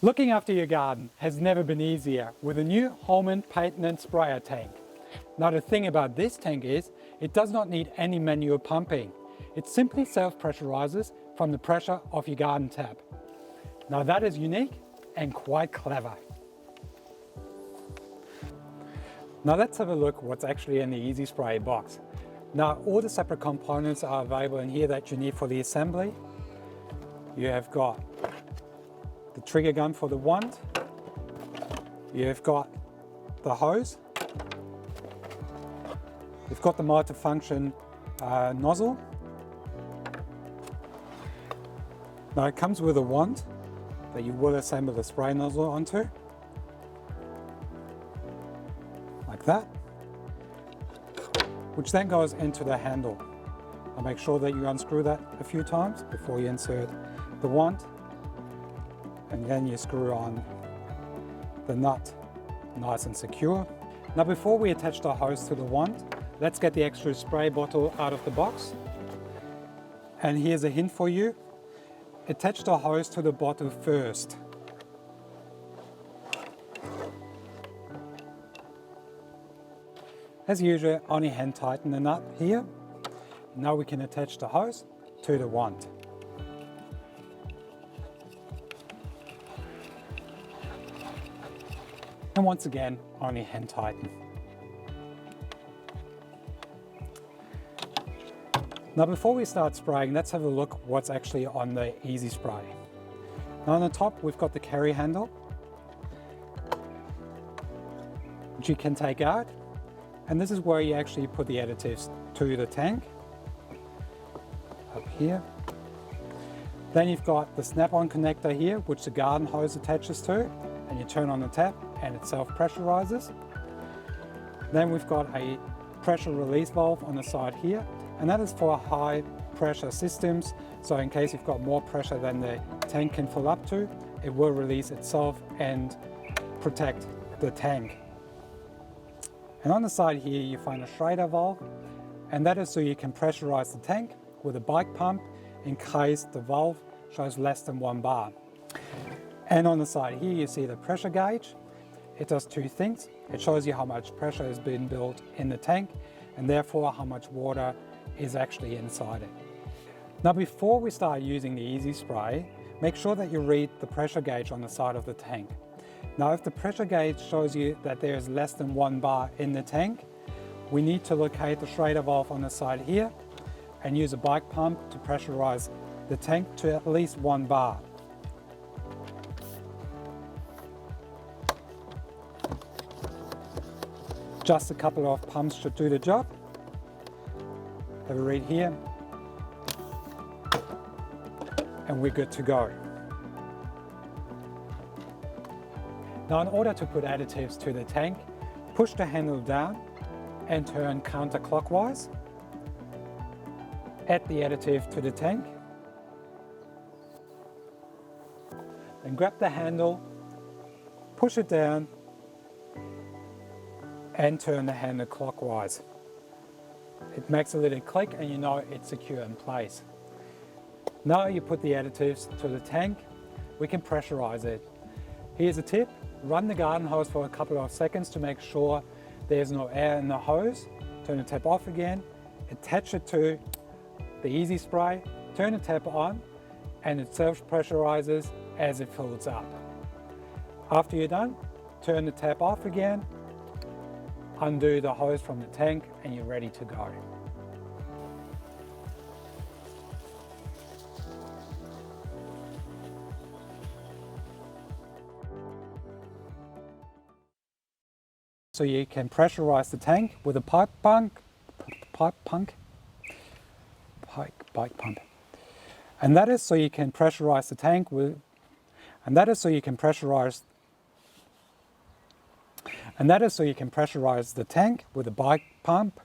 Looking after your garden has never been easier with a new Holman patented sprayer tank. Now the thing about this tank is it does not need any manual pumping. It simply self-pressurizes from the pressure of your garden tap. Now that is unique and quite clever. Now let's have a look what's actually in the EzySpray box. Now all the separate components are available in here that you need for the assembly. You have got the trigger gun for the wand. You've got the hose. You've got the multifunction nozzle. Now it comes with a wand that you will assemble the spray nozzle onto, like that, which then goes into the handle. Now make sure that you unscrew that a few times before you insert the wand, and then you screw on the nut nice and secure. Now before we attach the hose to the wand, let's get the extra spray bottle out of the box. And here's a hint for you. Attach the hose to the bottle first. As usual, only hand tighten the nut here. Now we can attach the hose to the wand. And once again, only hand tighten. Now before we start spraying, let's have a look what's actually on the EzySpray. Now on the top we've got the carry handle, which you can take out, and this is where you actually put the additives to the tank, up here. Then you've got the snap-on connector here, which the garden hose attaches to, and you turn on the tap and it self-pressurizes. Then we've got a pressure release valve on the side here, and that is for high pressure systems. So in case you've got more pressure than the tank can fill up to, it will release itself and protect the tank. And on the side here you find a Schrader valve, and that is so you can pressurize the tank with a bike pump in case the valve shows less than 1 bar. And on the side here you see the pressure gauge. It does two things. It shows you how much pressure has been built in the tank, and therefore how much water is actually inside it. Now before we start using the EzySpray, make sure that you read the pressure gauge on the side of the tank. Now if the pressure gauge shows you that there is less than 1 bar in the tank, we need to locate the Schrader valve on the side here and use a bike pump to pressurize the tank to at least 1 bar. Just a couple of pumps should do the job. Have a read here, and we're good to go. Now in order to put additives to the tank, push the handle down and turn counterclockwise. Add the additive to the tank. Then grab the handle, push it down, and turn the handle clockwise. It makes a little click and you know it's secure in place. Now you put the additives to the tank, we can pressurize it. Here's a tip: run the garden hose for a couple of seconds to make sure there's no air in the hose. Turn the tap off again, attach it to the EzySpray, turn the tap on, and it self-pressurizes as it fills up. After you're done, turn the tap off again, undo the hose from the tank, and you're ready to go. So you can pressurize the tank with a bike pump, and that is so you can pressurize the tank with, and that is so you can pressurize the tank with a bike pump.